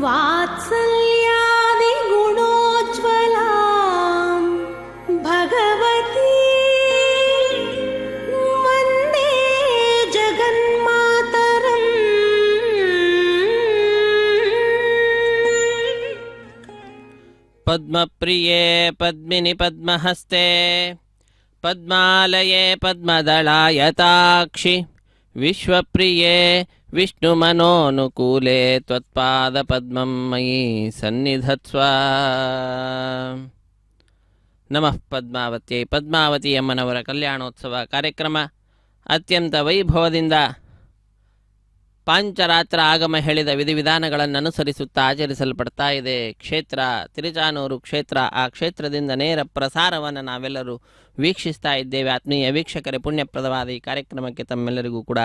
वात्सल्यादिगुणोज्ज्वलां भगवती वन्दे जगन्मातरम्। पद्मप्रिये पद्मिनि पद्महस्ते पद्मालये पद्मदलायताक्षि विश्वप्रिये विष्णुमनोनुकूले त्वत्पादपद्मं मयि सन्निधत्स्व। ನಮಃ ಪದ್ಮಾವತ್ಯೈ. ಪದ್ಮಾವತಿ ಅಮ್ಮನವರ ಕಲ್ಯಾಣೋತ್ಸವ ಕಾರ್ಯಕ್ರಮ ಅತ್ಯಂತ ವೈಭವದಿಂದ ಪಾಂಚರಾತ್ರ ಆಗಮ ಹೇಳಿದ ವಿಧಿವಿಧಾನಗಳನ್ನು ಅನುಸರಿಸುತ್ತಾ ಆಚರಿಸಲ್ಪಡ್ತಾ ಇದೆ. ಕ್ಷೇತ್ರ ತಿರುಚಾನೂರು ಕ್ಷೇತ್ರ. ಆ ಕ್ಷೇತ್ರದಿಂದ ನೇರ ಪ್ರಸಾರವನ್ನು ನಾವೆಲ್ಲರೂ ವೀಕ್ಷಿಸ್ತಾ ಇದ್ದೇವೆ. ಆತ್ಮೀಯ ವೀಕ್ಷಕರೇ, ಪುಣ್ಯಪ್ರದವಾದ ಈ ಕಾರ್ಯಕ್ರಮಕ್ಕೆ ತಮ್ಮೆಲ್ಲರಿಗೂ ಕೂಡ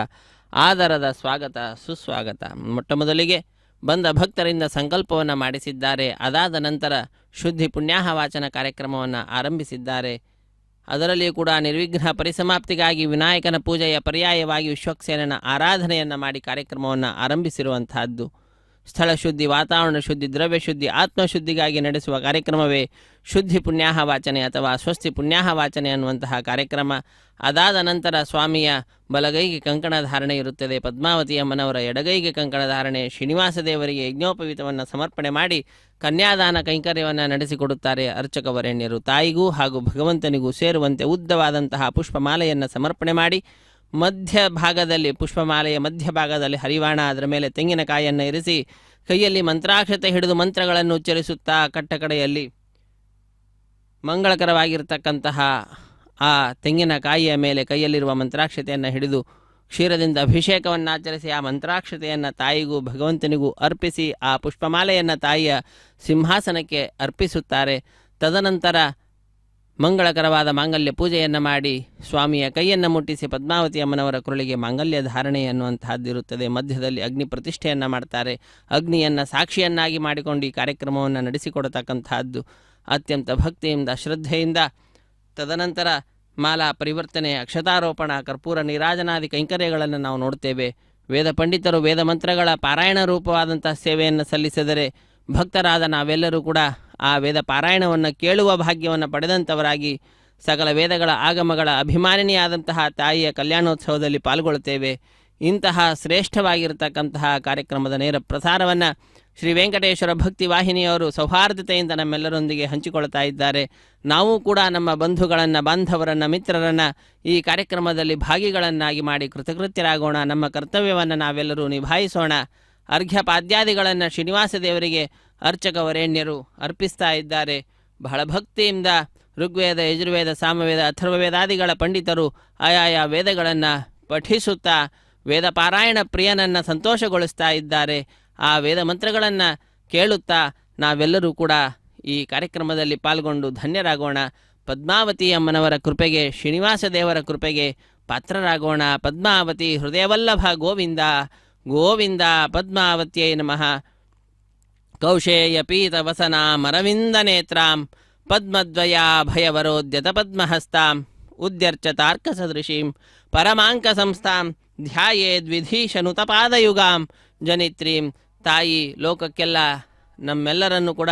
ಆದರದ ಸ್ವಾಗತ, ಸುಸ್ವಾಗತ. ಮೊಟ್ಟ ಮೊದಲಿಗೆ ಬಂದ ಭಕ್ತರಿಂದ ಸಂಕಲ್ಪವನ್ನು ಮಾಡಿಸಿದ್ದಾರೆ. ಅದಾದ ನಂತರ ಶುದ್ಧಿ ಪುಣ್ಯಾಹ ವಾಚನ ಕಾರ್ಯಕ್ರಮವನ್ನು ಆರಂಭಿಸಿದ್ದಾರೆ. ಅದರಲ್ಲಿಯೂ ಕೂಡ ನಿರ್ವಿಘ್ನ ಪರಿಸಮಾಪ್ತಿಗಾಗಿ ವಿನಾಯಕನ ಪೂಜೆಯ ಪರ್ಯಾಯವಾಗಿ ವಿಶ್ವಕ್ಸೇನನ ಆರಾಧನೆಯನ್ನು ಮಾಡಿ ಕಾರ್ಯಕ್ರಮವನ್ನು ಆರಂಭಿಸಿರುವಂತಹದ್ದು. ಸ್ಥಳ ಶುದ್ಧಿ, ವಾತಾವರಣ ಶುದ್ಧಿ, ದ್ರವ್ಯ ಶುದ್ಧಿ, ಆತ್ಮಶುದ್ಧಿಗಾಗಿ ನಡೆಸುವ ಕಾರ್ಯಕ್ರಮವೇ ಶುದ್ಧಿ ಪುಣ್ಯಾಹ ವಾಚನೆ ಅಥವಾ ಸ್ವಸ್ತಿ ಪುಣ್ಯಾಹ ವಾಚನೆ ಅನ್ನುವಂತಹ ಕಾರ್ಯಕ್ರಮ. ಅದಾದ ನಂತರ ಸ್ವಾಮಿಯ ಬಲಗೈಗೆ ಕಂಕಣ ಧಾರಣೆ ಇರುತ್ತದೆ. ಪದ್ಮಾವತಿ ಅಮ್ಮನವರ ಎಡಗೈಗೆ ಕಂಕಣ ಧಾರಣೆ. ಶ್ರೀನಿವಾಸ ದೇವರಿಗೆ ಯಜ್ಞೋಪವೀತವನ್ನು ಸಮರ್ಪಣೆ ಮಾಡಿ ಕನ್ಯಾದಾನ ಕೈಂಕರ್ಯವನ್ನು ನಡೆಸಿಕೊಡುತ್ತಾರೆ ಅರ್ಚಕವರೇಣ್ಯರು. ತಾಯಿಗೂ ಹಾಗೂ ಭಗವಂತನಿಗೂ ಸೇರುವಂತೆ ಉದ್ದವಾದಂತಹ ಪುಷ್ಪಮಾಲೆಯನ್ನು ಸಮರ್ಪಣೆ ಮಾಡಿ ಮಧ್ಯಭಾಗದಲ್ಲಿ, ಪುಷ್ಪಮಾಲೆಯ ಮಧ್ಯಭಾಗದಲ್ಲಿ ಹರಿವಾಣ, ಅದರ ಮೇಲೆ ತೆಂಗಿನಕಾಯಿಯನ್ನು ಇರಿಸಿ ಕೈಯಲ್ಲಿ ಮಂತ್ರಾಕ್ಷತೆ ಹಿಡಿದು ಮಂತ್ರಗಳನ್ನು ಉಚ್ಚರಿಸುತ್ತಾ ಕಟ್ಟಕಡೆಯಲ್ಲಿ ಮಂಗಳಕರವಾಗಿರ್ತಕ್ಕಂತಹ ಆ ತೆಂಗಿನಕಾಯಿಯ ಮೇಲೆ ಕೈಯಲ್ಲಿರುವ ಮಂತ್ರಾಕ್ಷತೆಯನ್ನು ಹಿಡಿದು ಕ್ಷೀರದಿಂದ ಅಭಿಷೇಕವನ್ನು ಆಚರಿಸಿ ಆ ಮಂತ್ರಾಕ್ಷತೆಯನ್ನು ತಾಯಿಗೂ ಭಗವಂತನಿಗೂ ಅರ್ಪಿಸಿ ಆ ಪುಷ್ಪಮಾಲೆಯನ್ನು ತಾಯಿಯ ಸಿಂಹಾಸನಕ್ಕೆ ಅರ್ಪಿಸುತ್ತಾರೆ. ತದನಂತರ ಮಂಗಳಕರವಾದ ಮಾಂಗಲ್ಯ ಪೂಜೆಯನ್ನು ಮಾಡಿ ಸ್ವಾಮಿಯ ಕೈಯನ್ನು ಮುಟ್ಟಿಸಿ ಪದ್ಮಾವತಿ ಅಮ್ಮನವರ ಕುರಳಿಗೆ ಮಾಂಗಲ್ಯ ಧಾರಣೆ ಅನ್ನುವಂತಹದ್ದಿರುತ್ತದೆ. ಮಧ್ಯದಲ್ಲಿ ಅಗ್ನಿ ಪ್ರತಿಷ್ಠೆಯನ್ನು ಮಾಡ್ತಾರೆ. ಅಗ್ನಿಯನ್ನು ಸಾಕ್ಷಿಯನ್ನಾಗಿ ಮಾಡಿಕೊಂಡು ಈ ಕಾರ್ಯಕ್ರಮವನ್ನು ನಡೆಸಿಕೊಡತಕ್ಕಂತಹದ್ದು ಅತ್ಯಂತ ಭಕ್ತಿಯಿಂದ, ಶ್ರದ್ಧೆಯಿಂದ. ತದನಂತರ ಮಾಲಾ ಪರಿವರ್ತನೆ, ಅಕ್ಷತಾರೋಪಣ, ಕರ್ಪೂರ ನೀರಾಜನಾದಿ ಕೈಂಕರ್ಯಗಳನ್ನು ನಾವು ನೋಡ್ತೇವೆ. ವೇದ ಪಂಡಿತರು ವೇದ ಮಂತ್ರಗಳ ಪಾರಾಯಣ ರೂಪವಾದಂತಹ ಸೇವೆಯನ್ನು ಸಲ್ಲಿಸಿದರೆ ಭಕ್ತರಾದ ನಾವೆಲ್ಲರೂ ಕೂಡ ಆ ವೇದ ಪಾರಾಯಣವನ್ನು ಕೇಳುವ ಭಾಗ್ಯವನ್ನು ಪಡೆದಂಥವರಾಗಿ ಸಕಲ ವೇದಗಳ ಆಗಮಗಳ ಅಭಿಮಾನಿನಿಯಾದಂತಹ ತಾಯಿಯ ಕಲ್ಯಾಣೋತ್ಸವದಲ್ಲಿ ಪಾಲ್ಗೊಳ್ಳುತ್ತೇವೆ. ಇಂತಹ ಶ್ರೇಷ್ಠವಾಗಿರತಕ್ಕಂತಹ ಕಾರ್ಯಕ್ರಮದ ನೇರ ಪ್ರಸಾರವನ್ನು ಶ್ರೀ ವೆಂಕಟೇಶ್ವರ ಭಕ್ತಿ ವಾಹಿನಿಯವರು ಸೌಹಾರ್ದತೆಯಿಂದ ನಮ್ಮೆಲ್ಲರೊಂದಿಗೆ ಹಂಚಿಕೊಳ್ತಾ ಇದ್ದಾರೆ. ನಾವು ಕೂಡ ನಮ್ಮ ಬಂಧುಗಳನ್ನು, ಬಾಂಧವರನ್ನು, ಮಿತ್ರರನ್ನು ಈ ಕಾರ್ಯಕ್ರಮದಲ್ಲಿ ಭಾಗಿಗಳನ್ನಾಗಿ ಮಾಡಿ ಕೃತಕೃತ್ಯರಾಗೋಣ. ನಮ್ಮ ಕರ್ತವ್ಯವನ್ನು ನಾವೆಲ್ಲರೂ ನಿಭಾಯಿಸೋಣ. ಅರ್ಘ್ಯ ಪಾದ್ಯಾದಿಗಳನ್ನು ಶ್ರೀನಿವಾಸ ದೇವರಿಗೆ ಅರ್ಚಕವರೇಣ್ಯರು ಅರ್ಪಿಸ್ತಾ ಇದ್ದಾರೆ. ಬಹಳ ಭಕ್ತಿಯಿಂದ ಋಗ್ವೇದ, ಯಜುರ್ವೇದ, ಸಾಮವೇದ, ಅಥರ್ವವೇದಾದಿಗಳ ಪಂಡಿತರು ಆಯಾಯ ವೇದಗಳನ್ನು ಪಠಿಸುತ್ತಾ ವೇದ ಪಾರಾಯಣ ಪ್ರಿಯನನ್ನು ಸಂತೋಷಗೊಳಿಸ್ತಾ ಇದ್ದಾರೆ. ಆ ವೇದ ಮಂತ್ರಗಳನ್ನು ಕೇಳುತ್ತಾ ನಾವೆಲ್ಲರೂ ಕೂಡ ಈ ಕಾರ್ಯಕ್ರಮದಲ್ಲಿ ಪಾಲ್ಗೊಂಡು ಧನ್ಯರಾಗೋಣ. ಪದ್ಮಾವತಿ ಅಮ್ಮನವರ ಕೃಪೆಗೆ, ಶ್ರೀನಿವಾಸ ದೇವರ ಕೃಪೆಗೆ ಪಾತ್ರರಾಗೋಣ. ಪದ್ಮಾವತಿ ಹೃದಯವಲ್ಲಭ ಗೋವಿಂದ ಗೋವಿಂದ. ಪದ್ಮಾವತ್ಯೈ ನಮಃ. ಕೌಶೇಯ ಪೀತ ವಸನಾಂ ಅರವಿಂದ ನೇತ್ರಾಂ ಪದ್ಮದ್ವಯಾ ಭಯವರೋದ್ಯತ ಪದ್ಮಹಸ್ತಾಂ ಉದ್ಯರ್ಚತಾರ್ಕ ಸದೃಶೀಂ ಪರಮಾಂಕ ಸಂಸ್ಥಾಂ ಧ್ಯಾಯೇದ್ವಿಧೀಶನುತ ಪಾದಯುಗಾಂ ಜನಿತ್ರೀಂ. ತಾಯಿ ಲೋಕಕ್ಕೆಲ್ಲ ನಮ್ಮೆಲ್ಲರನ್ನು ಕೂಡ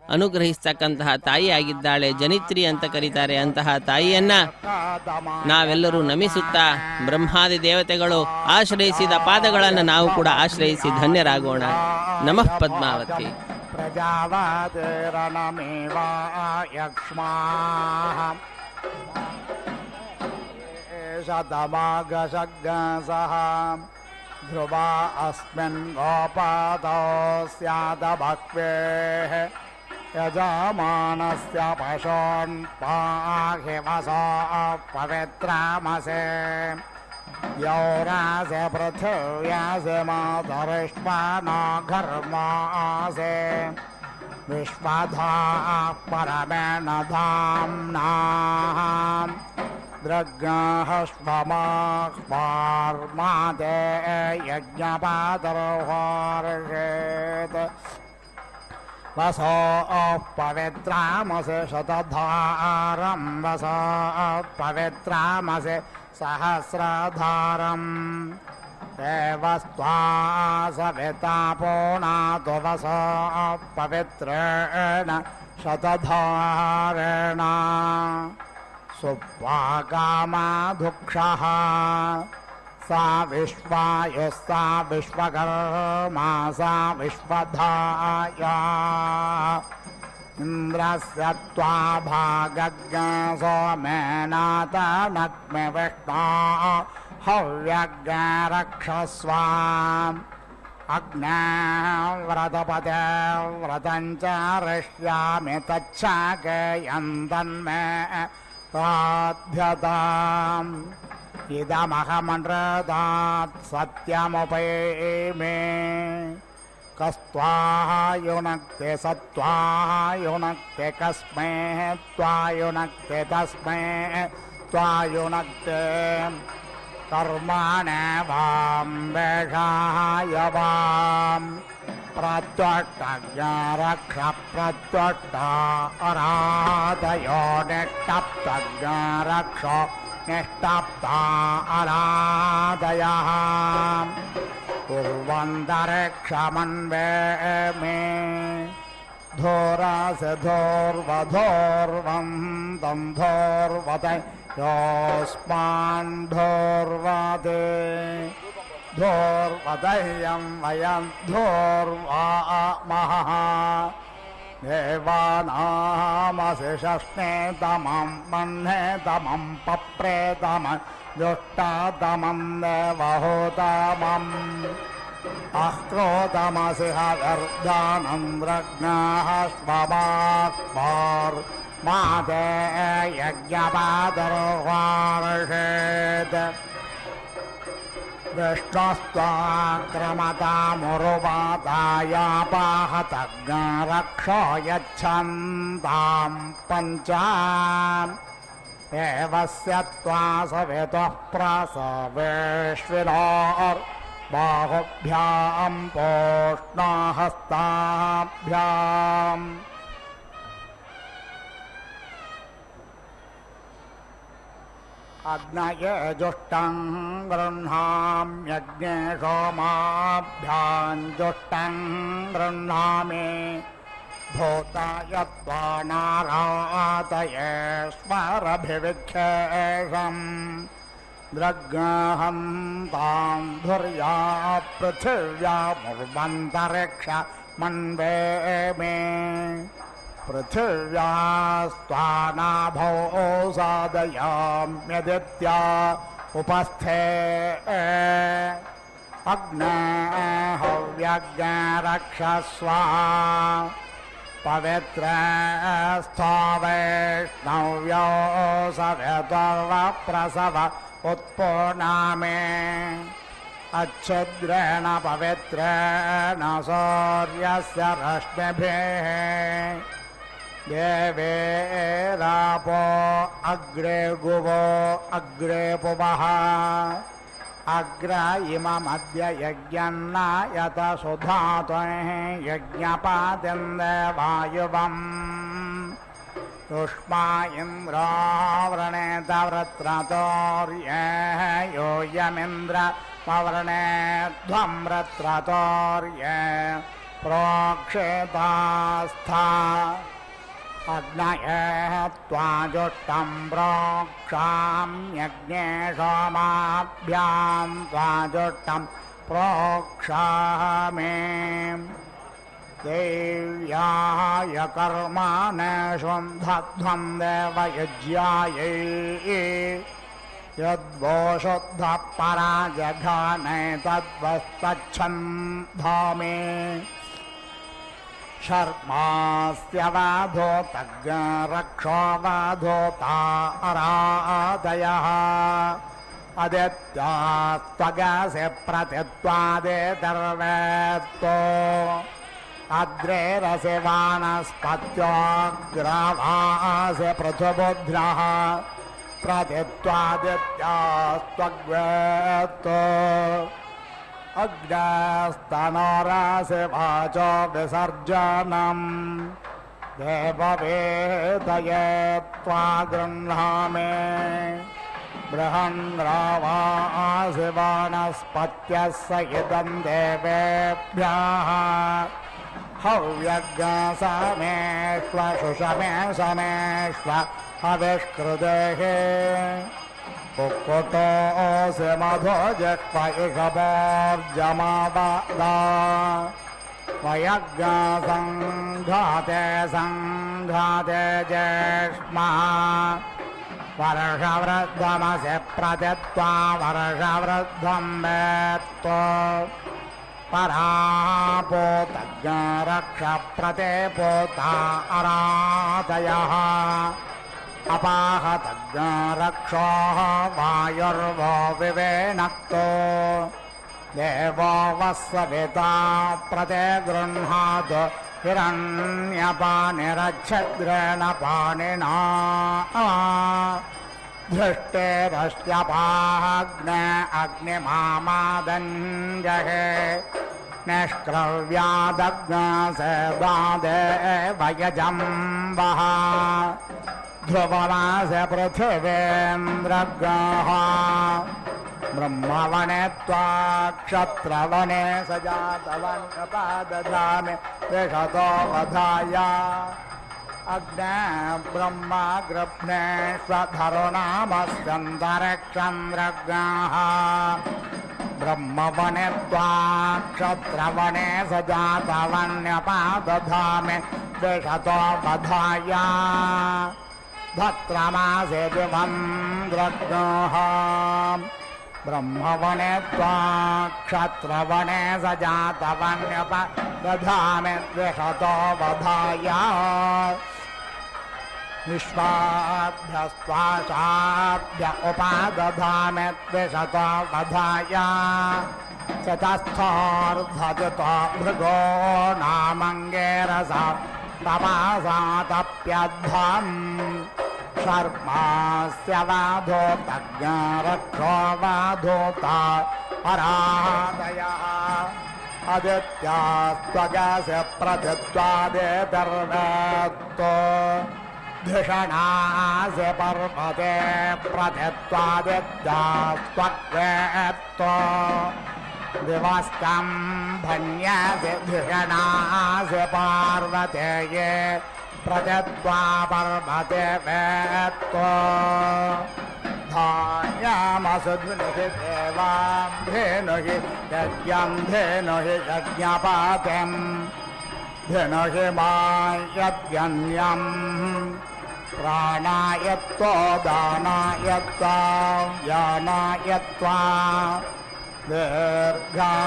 ಅನುಗ್ರಹಿಸ್ತಕ್ಕಂತಹ ತಾಯಿಯಾಗಿದ್ದಾಳೆ. ಜನಿತ್ರಿ ಅಂತ ಕರೀತಾರೆ. ಅಂತಹ ತಾಯಿಯನ್ನು ನಾವೆಲ್ಲರೂ ನಮಿಸುತ್ತಾ ಬ್ರಹ್ಮಾದಿ ದೇವತೆಗಳು ಆಶ್ರಯಿಸಿದ ಪಾದಗಳನ್ನು ನಾವು ಕೂಡ ಆಶ್ರಯಿಸಿ ಧನ್ಯರಾಗೋಣ. ನಮಃ ಪದ್ಮಾವತಿ. ಧ್ರುವ ಅಸ್ಮಿನ್ ಗೋಪಾದೋ ಸ್ಯಾದಭಕ್ವೇಃ ಯಜಮಾನಸ್ಯ ಪಶೋನ್ ಪಾಹಿ ವಸೋ ಪವಿತ್ರಾಮಸೆ ಯೌರಾಸೆ ಪೃಥಿವ್ಯಾಸೆ ಮಾತರಿಷ್ಮಾನೋ ಘರ್ಮಾಸೆ ವಿಶ್ವಧಾ ಪರಮೇಣ ಧಾಮ್ನಾಂ ದ್ರಗ್ನಾಹಶ್ವಮಾಕ್ಮಾರ್ಮಾದೆ ಯಜ್ಞಪಾದರೋಹರ್ಷೇತ್ ವಸೋ ಪವಿತ್ರಾಮಸೆ ಶತಧಾರಂ ವಸೋ ಪವಿತ್ರಾಮಸೆ ಸಹಸ್ರಧಾರಂ देवस्त्वा सविता पूर्णातु वसो पवित्रेण शतधारेण सुप्वागामाधुक्षः सा विश्वायुः सा विश्वकर्मा सा विश्वधाया इन्द्रस्य त्वा भागज्ञ सोमेनातनग्मे विष्णा हव्यज्ञ रक्षस्व अग्ने व्रतपते व्रतञ्च हृष्यामि तच्छाकयन्तन्मे प्राध्यताम् इदमहमनृतात् सत्यमुपैमे कस्त्वा युनक्ते सत्त्वा युनक्ते कस्मै त्वा युनक्ते तस्मै त्वा युनक्ते कर्माणे वां वेषाय वां प्रत्वष्टज्ञ रक्ष प्रत्वष्टा अराधयो निष्टप्तज्ञ रक्ष निष्टप्ता अराधयः कुर्वन्तरिक्षमन्वे मे धोरासे धोर्वधोर्वन्तं धोर्वते योऽस्मान् धोर्वते धोर्वदह्यं वयं धोर्वामः देवानामसि षष्णेतमं मह्नेतमं पप्रेतमं जुष्टातमं देवहूतमम् अक्रोतमसि हवर्धानं रज्ञाः स्वमाक्वार् माते यज्ञपादर्वार्षेत् विष्णुस्त्वाक्रमतामुरुपादायापाहतज्ञ रक्षो यच्छन्तां पञ्चाम् एवस्य त्वा सवितुः प्रसवेश्विनोर्बाहुभ्यां पोष्णाहस्ताभ्याम् अग्नये जुष्टं गृह्णाम्यग्ने सोमाभ्यां जुष्टं गृह्णामि भूताय त्वा नारातयेश्वरभिविख्येषम् द्रग्हं तां धुर्या पृथिव्यामुर्वन्तरिक्ष मन्वे मे पृथिव्यास्त्वा नाभौ सादयाम्यदित्या उपस्थे अग्ने हव्यज्ञ रक्षस्व पवित्रस्थो वैष्णव्यो सवितुर्वप्रसव उत्पूर्णामे अच्छिद्रेण पवित्रेण सूर्यस्य रश्मिभिः देवेरापो अग्रे गुवो अग्रे पुवः अग्र इममद्य यज्ञन्नायत सुधातुः यज्ञपातिं देवायुवम् युष्मा इन्द्रावृणेत वृत्रतोर्यः योऽयमिन्द्र पवृणेध्वं वृत्रतोर्य प्रोक्षेतास्था अग्नये त्वा जुष्टं प्रोक्षाम्यग्ने सोमाभ्यां त्वा जुष्टं प्रोक्षामि देव्याय कर्माणेष्वन्धध्वं देवयज्ञायै यद्वो शुद्धः पराजघाने तद्वस्तच्छन्धामि शर्मास्य वाधोतज्ञ रक्षो वाधोता अरादयः अदित्यास्त्वगासे प्रतित्वादेतर्वेत्तो अद्रे रसे वानस्पत्योऽग्रवासे पृथुबुध्रः प्रतित्वादित्यास्त्वग्वेत्तो अग्रस्तनोरासे वाचो विसर्जनम् देववेदये त्वा गृह्णामि बृहन्रावासि वनस्पत्यः स इदं देवेभ्यः हव्यज्ञसमेष्व शुषमे समेष्व हविष्कृतेः कुक्कुटोऽसि मधो जिह्व इषभोर्जमावदा वयज्ञसङ्घाते सङ्घाते ज्येष्मः वर्षवृद्धमसि प्रतित्वा वर्षवृद्धं वेत्तो परापोतज्ञरक्ष प्रते पोता अरातयः अपाहतज्ञरक्षोः वायुर्वो विवेनक्तो देवो वस्सविता प्रते गृह्णातु हिरण्यपानिरच्छद्रेण पाणिना धृष्टेरस्त्यपाग्ने अग्निमामादञ्जहे निष्क्रव्यादग्नसेदादे वयजम्बः ध्रुवमासे पृथिवेन्द्रग्रः ब्रह्मवने त्वा क्षत्रवने स जातवन्यपादधामि विशतो वधाय अग्ने ब्रह्मा गृह्णे स्वधरुणामस्यन्तरिक्षन्द्रग्रः ब्रह्मवने त्वा क्षत्रवने स जातवन्यपादधामि विशतो वधाय भद्रमासे दिवन्द्रग्रः ब्रह्मवने त्वा क्षत्रवने स जातवन्यपादधामि विशतो वधाय विश्वाभ्यस्त्वाशाभ्य उपादधामि द्विशतो वधाय चतस्थोर्धजितो भृगो नामङ्गेरसा तपासातप्यध्वम् शर्मास्य वाधोतज्ञरक्षो वाधोता अरादयः आदित्यास्त्वगस्य प्रतित्वादेतर्वेत्तो धिषणास्य पर्वते प्रतित्वादित्यास्त्वक्वेत्तो दिवस्कम्भन्यस्य धिषणास्य पार्वते ये प्रतित्वा पर्वते वेत्तो धान्यामसु धुनुहि देवां धेनुहि यज्ञं धेनुहि यज्ञपातिम् धेनुहि मायज्ञन्यम् प्राणायत्तो दानायत्वा ज्ञानायत्वा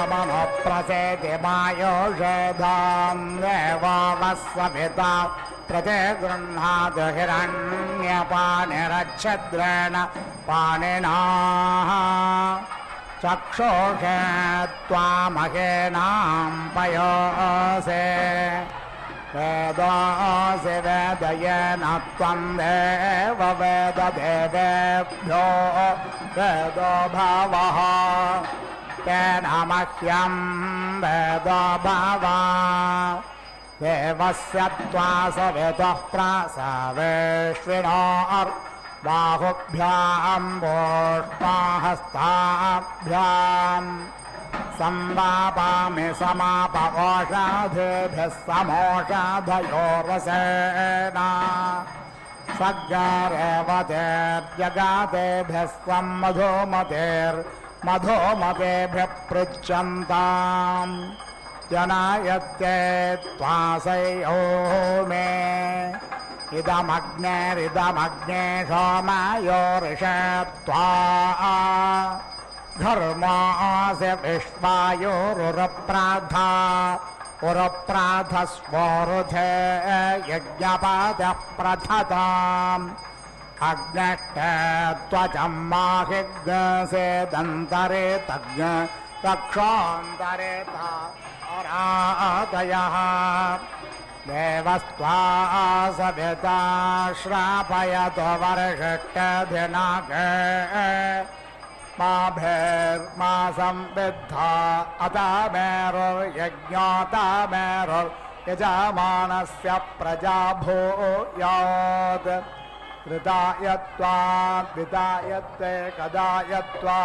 दीर्घामनुप्रसेति मायोषधां देवो वस्सविता प्रते गृह्णातु हिरण्यपानिरच्छद्रेण पाणिना चक्षुषे त्वामहेनां पयोसे वेदोऽसि वेदयेन त्वं देव वेददेवेभ्यो वेदो भवः तेन मह्यं वेदो भव देवस्य त्वा सवितुः प्रासावेश्विनोर्बाहुभ्यां वोष्माहस्ताभ्याम् संवापामि समाप ओषाधेभ्यः समोषाधयोरसेन सज्ञारेवतेर्जगातेभ्यः स्वं मधुमतेर्मधुमतेभ्यः पृच्छन्ताम् जनायत्ते त्वासयो मे इदमग्नेरिदमग्ने सोमायोरिषे त्वा धर्मास्य विश्वायोरुरप्राधा उरप्राधस्वोरुधे यज्ञपादः प्रथताम् अग्नष्टे त्वचं माहिग्सेदन्तरे तज्ञ रक्षान्तरे तारादयः देवस्त्वा सविता श्रापयतो वर्षिष्ठधिनागे माभेर्मा संविद्धा अतामेरुर्यज्ञातामेरुर्यजमानस्य प्रजा भूयात् कृतायत्वाद्वितायत्ते कदायत्वा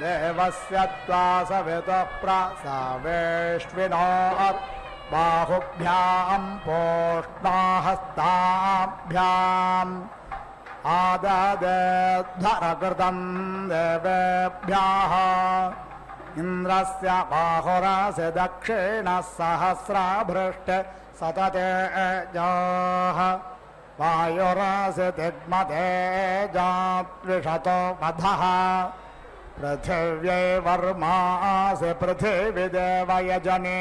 देवस्य त्वा सवितः प्रसवेष्विनोर् बाहुभ्यां पोष्णाहस्ताभ्याम् आददेद्धरकृतं देवेभ्यः इन्द्रस्य बाहुरस्य दक्षिणः सहस्रभृष्ट सततेजः वायुरस्य दिग्मतेजात्विषतो वधः पृथिव्यै वर्मासि पृथिविदेवयजने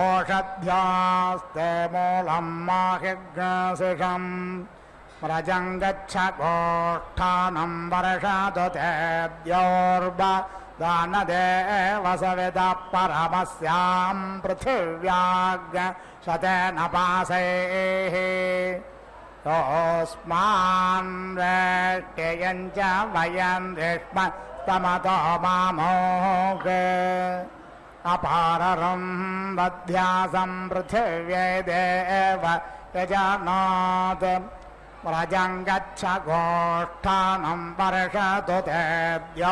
ओषध्यास्ते मूलं माहिग्शिषम् व्रजं गच्छ गोष्ठानं वर्षतु तेद्योर्वदानदेव सवितः परमस्यां पृथिव्याग् शतेन पासैः योऽस्मान् वेष्ट्यं च वयं विष्मस्तमतो मामोघ अपाररं वध्यासं पृथिव्यै देव यजानात् व्रजं गच्छ गोष्ठानं वर्षतु तेद्योर्वदानदेव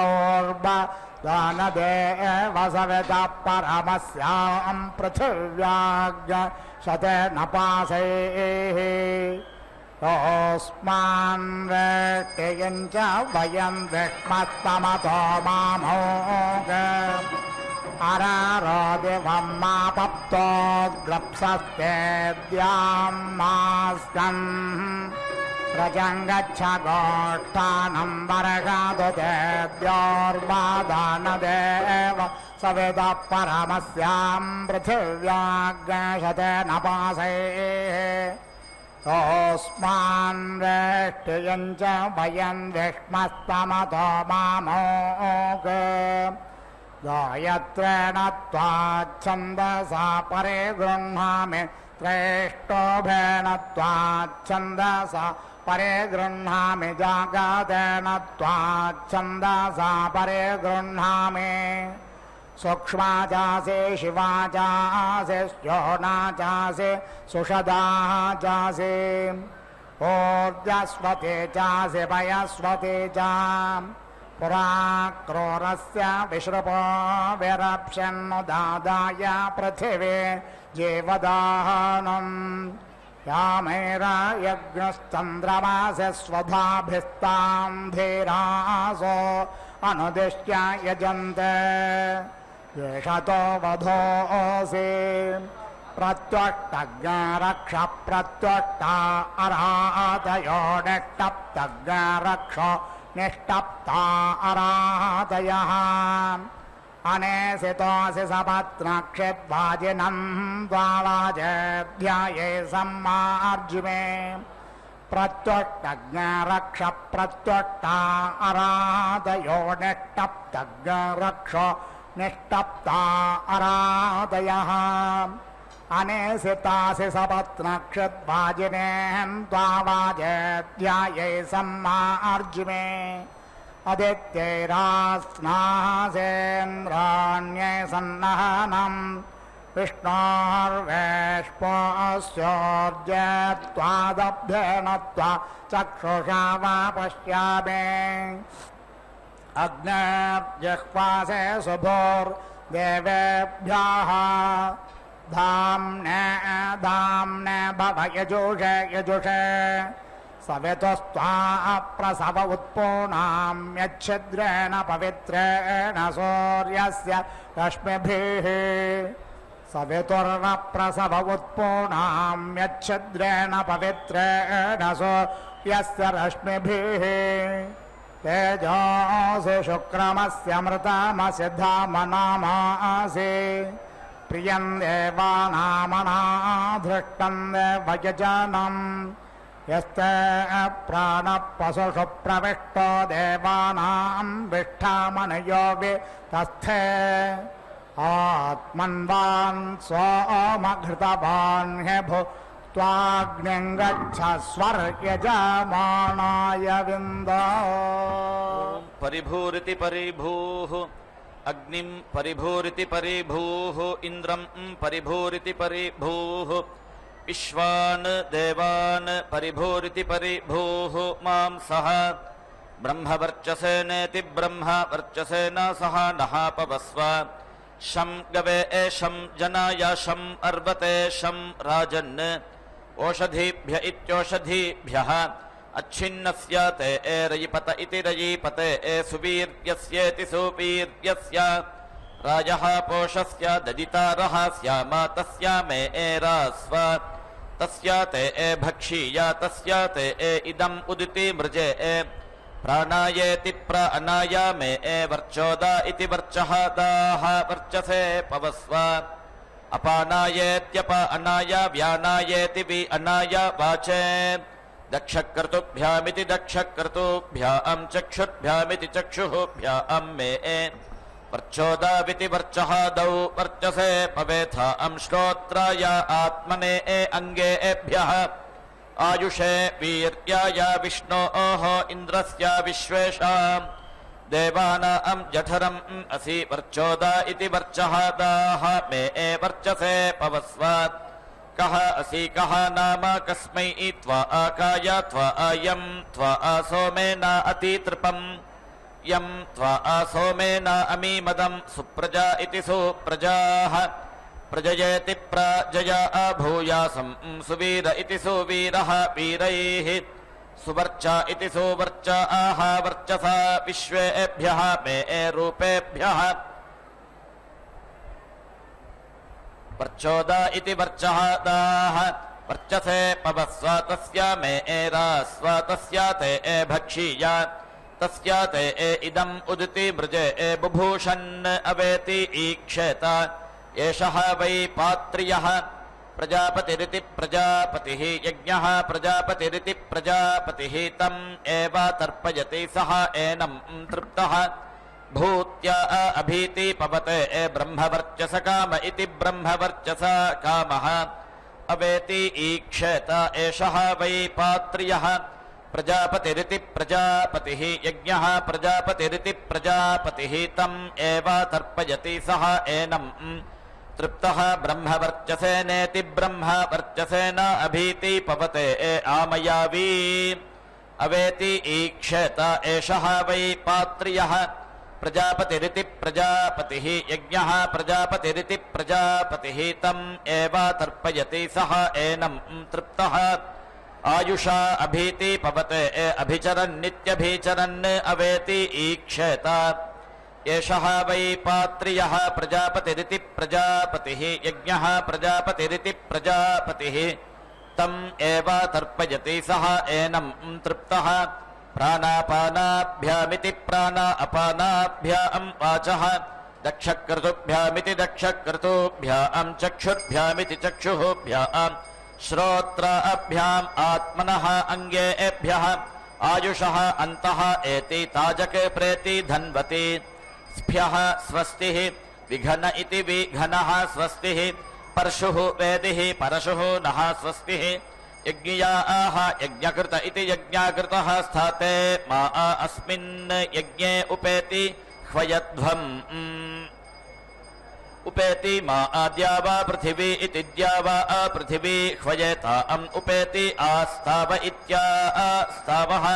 सवितः परमस्यां पृथिव्याग् शतेन पासैः योऽस्मान् वेष्ट्यं च वयं विष्मस्तमतो मामोघ अरारोदिवं मापप्तोद्ग्लप्सस्तेद्यां मास्कन् व्रजं गच्छ गोष्ठानं वर्षतु तेद्योर्वदानदेव सवितः परमस्यां पृथिव्याग् शतेन पासैः योऽस्मान् वेष्ट्यं च वयं विष्मस्तमतो मामोघ गायत्रेण त्वाच्छन्दसा परे गृह्णामि त्रेष्टोभेन त्वाच्छन्दसा परे गृह्णामि जागतेन त्वाच्छन्दसा परे गृह्णामि सूक्ष्मा चासि शिवा चासि श्योना चासि सुषदा चासि ऊर्जस्वती चासि पयस्वती च पुरा क्रूरस्य विश्रुपो विरप्स्यन्नुदादाय पृथिवी जीवदाहनम् यामेरयज्ञश्चन्द्रमासि स्वधाभिस्तां धीरासो अनुदिश्य यजन्ते येषतो वधोऽसि प्रत्युष्टज्ञरक्ष प्रत्युष्टा अरातयो निष्टप्तज्ञरक्ष निष्टप्ता अरातयः अनेसितोऽसि सपत्नक्षिद्वाजिनं द्वावाजेऽध्याये सम्मार्जुमे प्रत्युष्टज्ञरक्ष प्रत्युष्टा अरातयो निष्टप्तज्ञरक्ष निष्टप्ता अरातयः अनेसितासि सपत्नक्षिद्वाजिनेन् त्वावाजेऽध्याये सम्मार्जुमे अदित्यैरास्नासेन्द्राण्ये सन्नहनं विष्णोर्वेष्पोऽस्योर्जेत्वादभ्येन त्वा चक्षुषा वा पश्यामि अग्नेर्जिह्वासे शुभोर्देवेभ्यः धाम्ने धाम्ने भव यजुषे यजुषे सवितुस्त्वा प्रसव उत्पूर्णां यच्छिद्रेण पवित्रेण सूर्यस्य रश्मिभिः सवितुर्न प्रसव उत्पूर्णां यच्छिद्रेण पवित्रेण सूर्यस्य रश्मिभिः तेजोऽसि शुक्रमस्य मृतमसि धामनामासि प्रियं देवानामनाधृष्टं देवयजनम् यस्ते प्राणपशुषु प्रविष्टो देवानां विष्ठामनयो वितस्थे आत्मन्वान् सोमघृतवान् ह्यभु त्वाग्निं गच्छस्वर्यजमानाय विन्दो परिभूरिति परिभूः अग्निं परिभूरिति परिभूः इन्द्रं परिभूरिति परिभूः विश्वान् देवान् परिभूरिति परिभूः मां सह ब्रह्मवर्चसेनेति ब्रह्म वर्चसेन सह नः पवस्व शं गवे शं जनाय शं अर्वते शं राजन् ओषधीभ्य इत्योषधीभ्यः अच्छिन्नस्य ते रयिपत इति रयिपते सुवीर्यस्येति सुवीर्यस्य राजः पोषस्य ददितारः स्याम तस्य मे एरास्व तस्य ते भक्षीय तस्य ते इदम् उदिति मृजे प्राणायेति प्राणाय मे वर्चोदा इति वर्चः दाः वर्चसे पवस्व अपानायेत्यपानाय व्यानायेति वि अनाय वाचे दक्षकर्तुभ्यामिति दक्षकर्तुभ्यां चक्षुर्भ्यामिति चक्षुःभ्यां मे वर्चोदाविति वर्चः दौ वर्चसे पवेथा श्रोत्राय आत्मने अङ्गेभ्यः आयुषे वीर्याय विष्णोः इन्द्रस्य विश्वेषाम् देवानां जठरम् असि वर्चोदा इति वर्चः दाः मे वर्चसे पवस्व कः असि कः नाम कस्मै त्वा आकाय त्वा अयं त्वा सोमेन अतितृपम् यं त्वा सोमेन अमीमदं सुप्रजा इति सुप्रजाः प्रजयेति प्रजया भूयासं सुवीर इति सुवीरः वीरैः सुवर्चा इति सुवर्चा आह वर्चसा विश्वेभ्यः मे रूपेभ्यः वर्चोदा इति वर्चः दाः वर्चसे पवस्व तस्य मे एरास्व तस्य ते भक्षीय तस्य ते इदम् उदिति मृजे बुभूषन् अवेति ईक्षेत एषः वै पात्र्यः प्रजापतिरिति प्रजापतिः यज्ञः प्रजापतिरिति प्रजापतिः तम् एव तर्पयति सः एनं तृप्तः भूत्या अभीति पवते ब्रह्मवर्चस काम इति ब्रह्मवर्चस कामः अवेति ईक्षेत एषः वै पात्र्यः प्रजापतिरिति प्रजापतिः यज्ञः प्रजापतिरिति प्रजापतिः तम् एव तर्पयति सः एनं तृप्तः ब्रह्मवर्चसेनेति ब्रह्मवर्चसेन अभीति पवते आमयावी अवेति ईक्षेत एषः वै पात्र्यः प्रजापतिरिति प्रजापतिः यज्ञः प्रजापतिरिति प्रजापतिः तम् एव तर्पयति सः एनं तृप्तः आयुषा अभीति पवते अभिचरन् नित्यभिचरन् अवेति ईक्षेत एषः वै पात्र्यः प्रजापतिरिति प्रजापतिः यज्ञः प्रजापतिरिति प्रजापतिः तम् एव तर्पयति सः एनं तृप्तः प्राणापानाभ्यामिति प्राणा अपानाभ्यां वाचः दक्षकर्तुभ्यामिति दक्षकर्तुभ्यां चक्षुर्भ्यामिति चक्षुःभ्यां श्रोत्राभ्याम् आत्मनः अङ्गेभ्यः आयुषः अन्तः एति ताजके प्रेति धन्वति स्भ्यः स्वस्तिः विघन इति विघनः स्वस्तिः परशुः वेदिः परशुः नः स्वस्तिः यज्ञियाः यज्ञकृत इति यज्ञाकृतः स्थाते मा अस्मिन् यज्ञे उपेति ह्वयध्वम् उपेति मा द्यावा पृथिवी इति द्यावा पृथिवी ह्वयेताम् उपेति आस्ताव इत्यास्तावः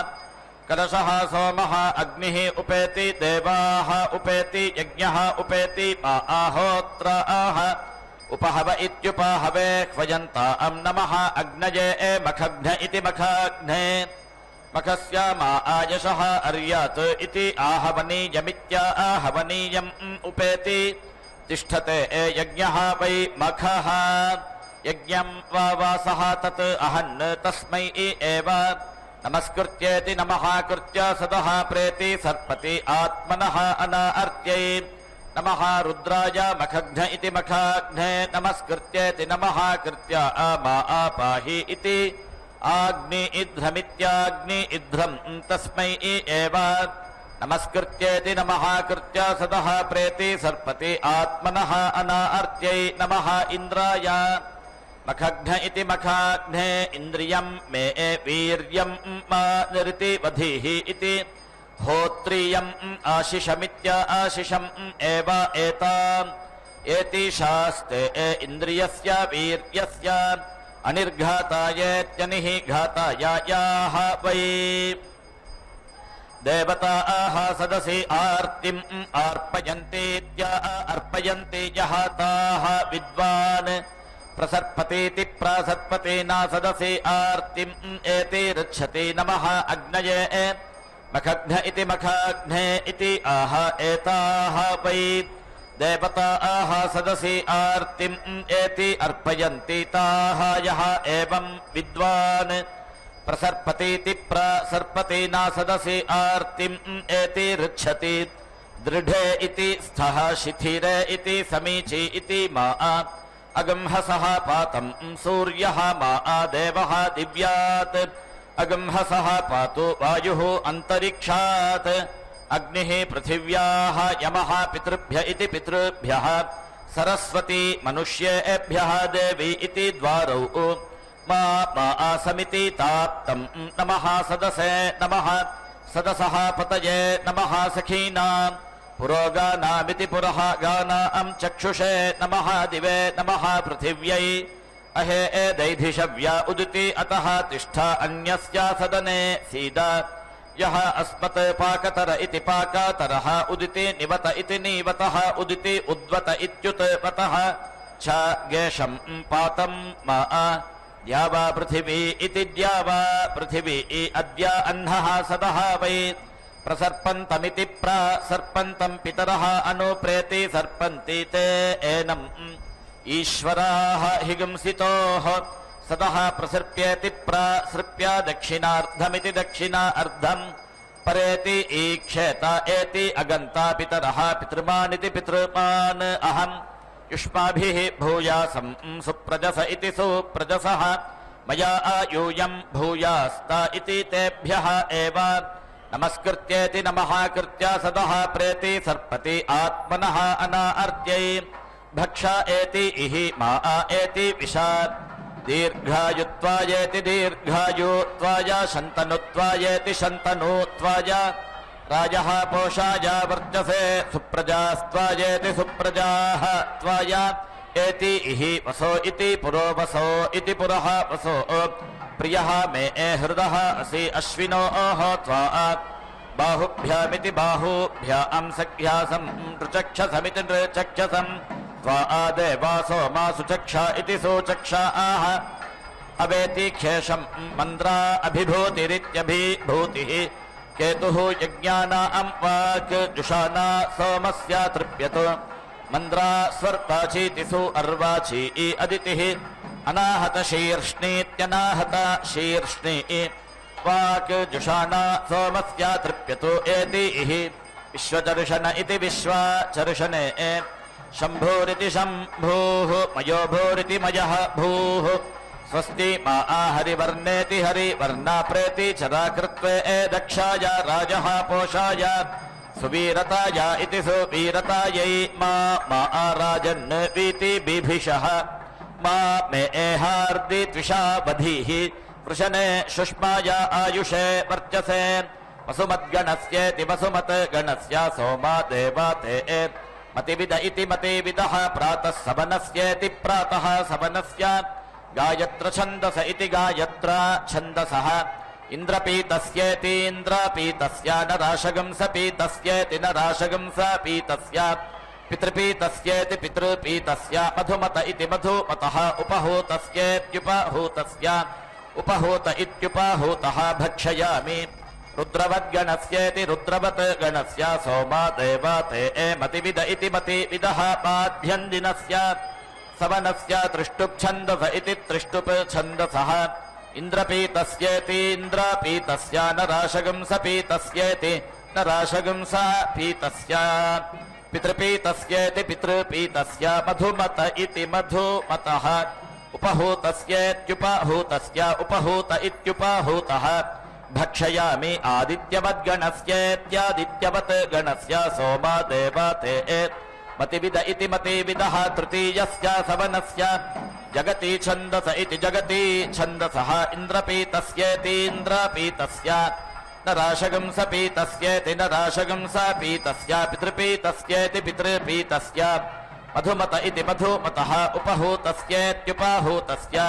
कलशः सोमः अग्निः उपेति देवाः उपेति यज्ञः उपेति मा आहोत्राः उपहव इत्युपाहवे ह्वयन्ताम् नमः अग्नये मखघ्न इति मखाघ्ने मखस्य मा आयशः अर्यात् इति आहवनीयमित्या आहवनीयम् उपेति तिष्ठते यज्ञः वै मखः यज्ञं वा वासः तत् अहन् तस्मै एव नमस्कृत्येति नमः कृत्य सदः प्रेति सर्पति आत्मनः अनार्त्यै नमः रुद्राय मखघ्न इति मखाघ्ने नमस्कृत्येति नमः कृत्य मा पाहि इति आग्नि इध्रमित्याग्नि इध्रम् तस्मै एव नमस्कृत्येति नमः कृत्य सदः प्रेति सर्पति आत्मनः अनार्त्यै नमः इन्द्राय मखघ्न इति मखाघ्ने इन्द्रियं मे वीर्यं मा निरिति वधिः इति होत्रियम् आशिषमित्य आशिषम् एव एताम् एति शास्ते इन्द्रियस्य वीर्यस्य अनिर्घातायेत्यनिः घातायायाः वै देवताः सदसि आर्तिम् अर्पयन्तीत्या अर्पयन्ति यः ताः विद्वान् प्रसर्पतीति प्रासर्पतीना सदसि आर्तिम् एति ऋच्छति नमः अग्नये मखघ्न इति मखाघ्ने इति आह एताः वै देवताः सदसि आर्तिम् एति अर्पयन्ति ताः यः एवं विद्वान् प्रसर्पतीति प्रसर्पतीना सदसि आर्तिम् एति ऋच्छति दृढे इति स्थः शिथिरे इति समीची इति मा अगंहसः पातं सूर्यः मा देवः दिव्यात् अगंहसः पातु वायुः अन्तरिक्षात् अग्निः पृथिव्याः यमः पितृभ्य इति पितृभ्यः सरस्वती मनुष्येभ्यः देवी इति द्वारौ मा समिति ताप्तं नमः सदसे नमः सदसः पतये नमः सखीनां पुरोगानामिति पुरः गानां चक्षुषे नमः दिवे नमः पृथिव्यै अहे दैधिषव्या उदिति अतः तिष्ठा अन्यस्या सदने सीदा यः अस्मत् पाकतर इति पाकातरः उदिति निवत इति नीवतः उदिति उद्वत इत्युत्वतः च गेशं पातं मा द्यावा पृथिवी इति द्यावा पृथिवी अद्य अह्नः सदः वै प्रसर्पन्तमिति प्रसर्पन्तं पितरः अनुप्रेति सर्पन्ति ते एनम् ईश्वराः हिगंसितोः सदः प्रसृप्येति प्रसृप्य दक्षिणार्धमिति दक्षिणा अर्धम् परेति ईक्षेत एति अगन्ता पितरः पितृमानिति पितृमान् अहम् युष्माभिः भूयासं सुप्रजस इति सुप्रजसः मया यूयं भूयास्त इति तेभ्यः एव नमस्कृत्येति नमः कृत्य सदः प्रेति सर्पति आत्मनः अनार्त्यै भक्षा एति इहि मा एति विषा दीर्घायुत्वायेति दीर्घायुत्वाय शन्तनुत्वायेति शन्तनुत्वाय राजः पोषाय वर्चसे सुप्रजास्त्वायेति सुप्रजाः त्वाय एति इहि वसो इति पुरो वसो इति पुरः वसो प्रियः मे हृदः असि अश्विनोः त्वा बाहुभ्यामिति बाहुभ्यां सख्यासं नृचक्षसमिति नृचक्षसं त्वा देवासो मा सुचक्षा इति सुचक्षा आह अवेति खेशं मन्द्रा अभिभूतिरित्यभिभूतिः केतुः यज्ञानां वाक् जुषाना सोमस्य तृप्यत मन्द्रा स्वर्ताचीतिसु अर्वाची अदितिः अनाहत शीर्ष्णीत्यनाहत शीर्ष्णी वाक् जुषाना सोमस्य तृप्यतो एति इहि विश्वचर्षण इति विश्वचर्षणे शम्भोरिति शम्भूः मयो भूरिति मयः भूः स्वस्ति मा हरिवर्णेति हरिवर्णा प्रेति चराकृत्वे दक्षाय राजः पोषाय सुवीरताय इति सुवीरतायै मा राजन् वीति बिभिषः मा मे एहार्दि त्विषा बधीः वृषणे शुष्माय आयुषे वर्चसे वसुमद्गणस्येति वसुमद्गणस्य सोमा देवा ते मतिविद इति मतिविदः प्रातः सवनस्येति प्रातः सवनस्य गायत्र छन्दस इति गायत्र छन्दसः इन्द्रपीतस्येति इन्द्रपीतस्य नराशगंस पीतस्येति नराशगंस पीतस्य पितृपीतस्येति पितृपीतस्य मधुमत इति मधुमतः उपहूतस्येत्युपहूतस्य उपहूत इत्युपहूतः भक्षयामि रुद्रवद्गणस्येति रुद्रवत् गणस्य सोमा देवा ते मतिविद इति मतिविदः पाध्यन्दिनस्य सवनस्य त्रिष्टुप् छन्दस इति त्रिष्टुप् छन्दसः इन्द्रपीतस्येति इन्द्रपीतस्य नराशगंस पीतस्येति नराशगंस पीतस्य पितृपीतस्येति पितृपीतस्य मधुमत इति मधुमतः उपहूतस्येत्युपहूतस्य उपहूत इत्युपहूतः भक्षयामि आदित्यवद्गणस्येत्यादित्यवत् गणस्य सोमा देवा ते मतिविद इति मतिविदः तृतीयस्य सवनस्य जगति छन्दस इति जगति छन्दसः इन्द्रपीतस्येति इन्द्रपीतस्य नराशगंस पीतस्येति नराशगंस पीतस्य पितृपीतस्येति पितृपीतस्य मधुमत इति मधुमतः उपहूतस्येत्युपहूतस्य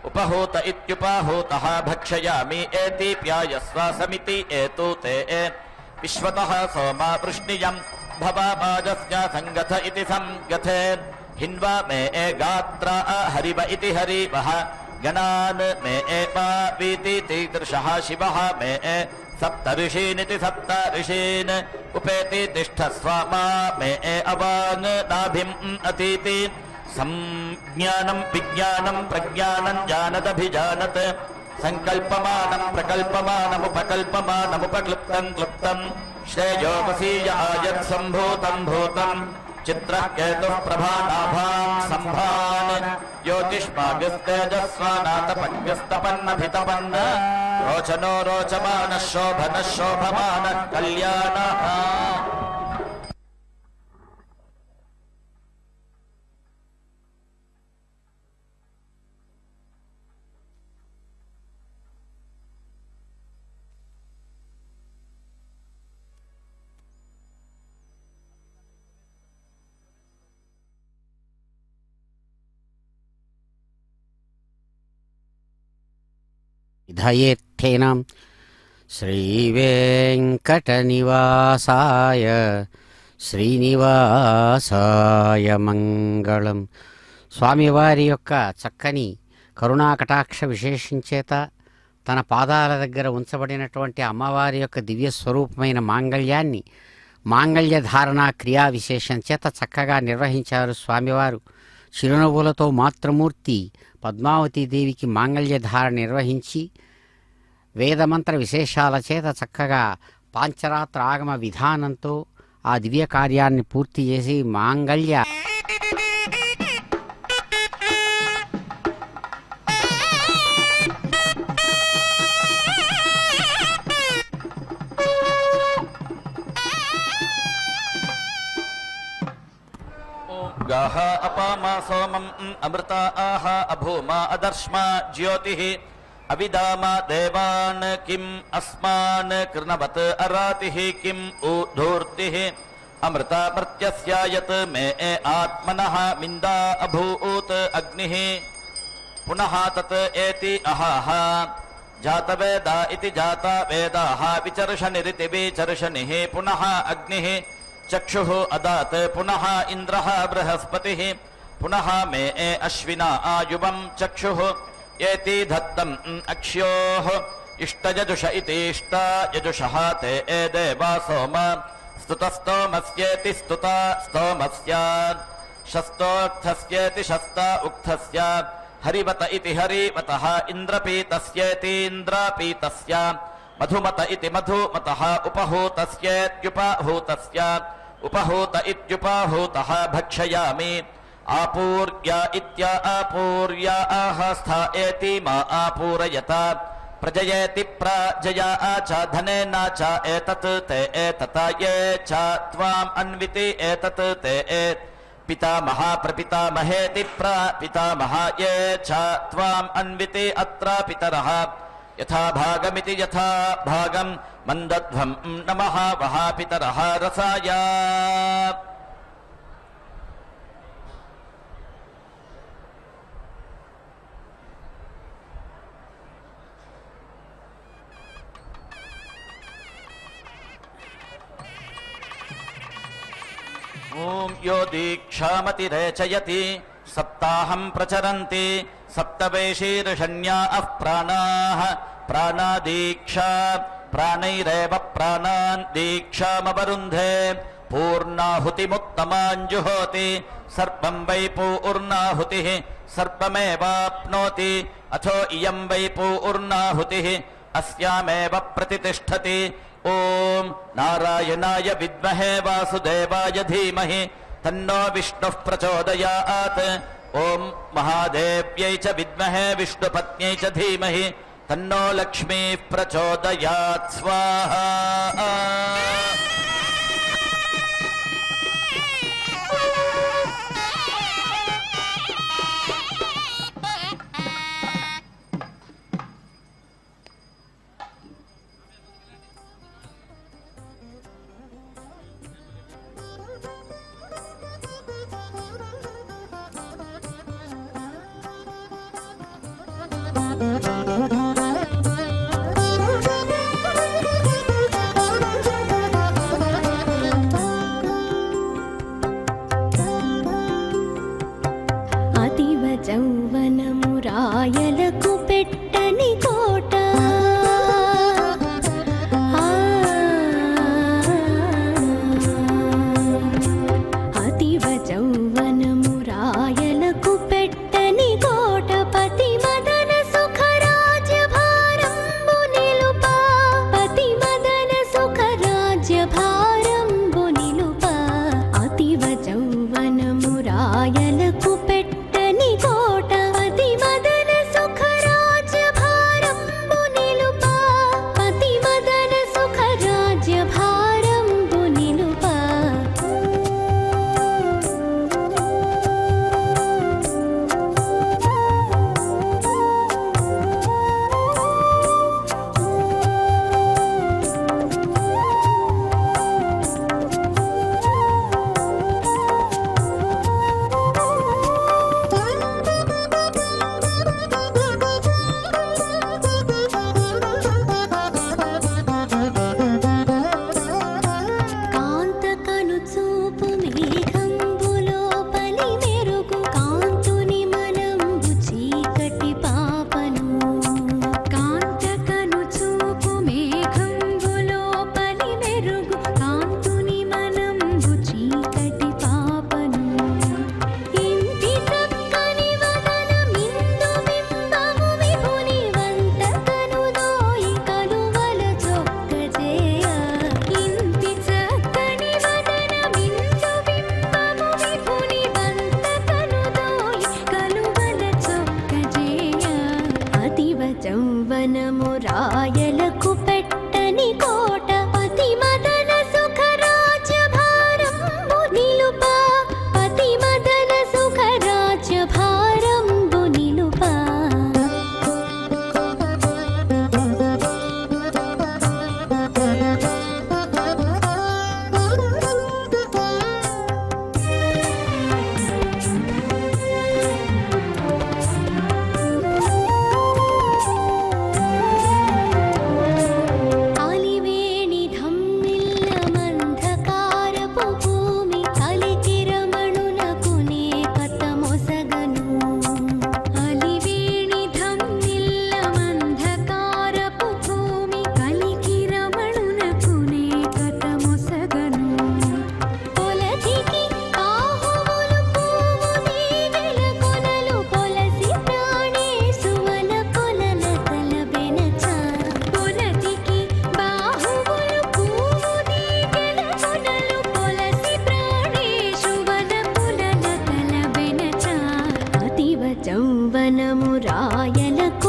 उपहूत इत्युपाहूतः भक्षयामि एति प्यायस्वासमिति एतु ते विश्वतः सोमा वृष्णियम् भवामाजस्य सङ्गथ इति सङ्गथे हिन्वा मे गात्रा हरिव इति हरिवः गणान् मे वीति तीदृशः शिवः मे सप्त ऋषीनिति सप्त ऋषीन् उपेति तिष्ठस्वामा मे अवाङ् नाभिम् अतीति संज्ञानं विज्ञानं प्रज्ञानं जानदभिजानत् संकल्पमानं प्रकल्पमानमुपकल्पमानमुपक्लुप्तं क्लुप्तं श्रेयोपसीय आयत् सम्भूतं भूतं चित्रः केतुः प्रभानाभां सम्भान् ज्योतिष्मागस्तेजस्वानातपज्ञस्तपन्नभितपन् रोचनो रोचमानः शोभनः शोभमानः कल्याणः విధయేత్తేనాం శ్రీవేంకటనివాసాయ శ్రీనివాసాయ మంగళం. స్వామివారి యొక్క చక్కని కరుణాకటాక్ష విశేషం చేత తన పాదాల దగ్గర ఉంచబడినటువంటి అమ్మవారి యొక్క దివ్య స్వరూపమైన మాంగళ్యాన్ని మాంగళ్య ధారణా క్రియా విశేషం చేత చక్కగా నిర్వహించారు స్వామివారు. చిరునవ్వులతో మాతృమూర్తి పద్మావతీదేవికి మాంగళ్య ధారణ నిర్వహించి వేదమంత్ర విశేషాల చేత చక్కగా పాంచరాత్ర ఆగమ విధానంతో ఆ దివ్య కార్యాన్ని పూర్తి చేసి మాంగళ్య गाः अपामा सोमम् अमृता आह अभूमा अदर्श्मा ज्योतिः अविदामा देवान् किम् अस्मान् कृणवत् अरातिः किम् ऊर्ध्वूर्तिः अमृता मर्त्यस्यायत् मे आत्मनः मिन्दा अभूत् अग्निः पुनः तत् एति अहाः जातवेदा इति जाता वेदाः विचर्षनिरिति विचर्षनिः पुनः अग्निः चक्षुः अदात् पुनः इन्द्रः बृहस्पतिः पुनः मे अश्विना आयुवं चक्षुः एति दत्तम् अक्ष्योः इष्टयजुष इति इष्टा यजुषः ते देवा सोम स्तुतस्तोमस्येति स्तुता स्तोमस्यात् शस्तोक्थस्येति शस्ता उक्थस्य हरिवत इति हरिवतः इन्द्रपीतस्येतीन्द्रपीतस्य मधुमत इति मधुमतः उपहूतस्येत्युपहूतस्य उपहूत इत्युपहूतः भक्षयामि आपूर्य इत्या आपूर्य आहस्था एति मा आपूरयत प्रजयेति प्रजया च धनेन च एतत् ते एतत ये च त्वाम् अन्विति एतत् ते पितामह प्रपितामहेति प्रपितामह ये च त्वाम् अन्विति अत्र पितरः यथा भागमिति यथा भागं मन्दध्वं नमः वः पितरः रसाय ॐ यो दीक्षामतिरेचयति सप्ताहं प्रचरन्ति सप्तवेशीर्षण्याः प्राणाः प्राणादीक्षा प्राणैरेव प्राणान् दीक्षामवरुन्धे पूर्णाहुतिमुत्तमाञ्जुहोति सर्वं वै पूर्णाहुतिः सर्वमेवाप्नोति अथो इयं वै पूर्णाहुतिः अस्यामेव प्रतितिष्ठति ॐ नारायणाय विद्महे वासुदेवाय धीमहि तन्नो विष्णुः प्रचोदयात् ॐ महादेव्यै च विद्महे विष्णुपत्न्यै च धीमहि तन्नो लक्ष्मीः प्रचोदयात् स्वाहा జౌవనము రాయలకు పెట్టని కోట అతివ జౌవనము రాయలకు పెట్టని కోట పతి మదన సుఖ రాజ్య భారంబు నిలుప పతి మదన సుఖ రాజ్య భారంబు నిలుప అతివ జౌవనము రాయలకు పెట్టని కోట పతి మదన సుఖ రాజ్య భారంబు నిలుప పతి మదన సుఖ రాజ్య భారంబు నిలుప కాంతకను చూపు మేఘంబులో పలి మెరుగు కాంతుని మనంబు చీకటి పాపను కాంతకను చూపు మేఘంబులో పలి మెరుగు కాంతుని మనంబు చీకటి పాపను ఇంటి చక్కని వదన మిందు బింబము విభుని వంతకను దోయి కలువల చొక్క చేయ ఇంటి చక్కని వదన మిందు బింబము విభుని వంతకను దోయి కలువల చొక్క చేయ అతివ జౌవనము రాయలకు పెట్టని కోట పతి మదన సుఖ రాజ్య భారంబు నిలుప పతి మదన సుఖ రాజ్య భారంబు నిలుప అలివేణి ధమ్మిల్ల మంధకారపు భూమి కలికిరమణునకు నే కథమొసగను అలివేణి ధమ్మిల్ల మంధకారపు భూమి కలికిరమణునకు నే కథమొసగను పొలతికి ఆహువులు పూవు దీవెల కొనలు పొలసి ప్రాణేశువన కొనల తలబెనచ పొలతికి బాహువులు పూవు దీవెల కొనలు పొలసి ప్రాణేశువన కొనల తలబెనచ అతివ జౌవనము రాయలకు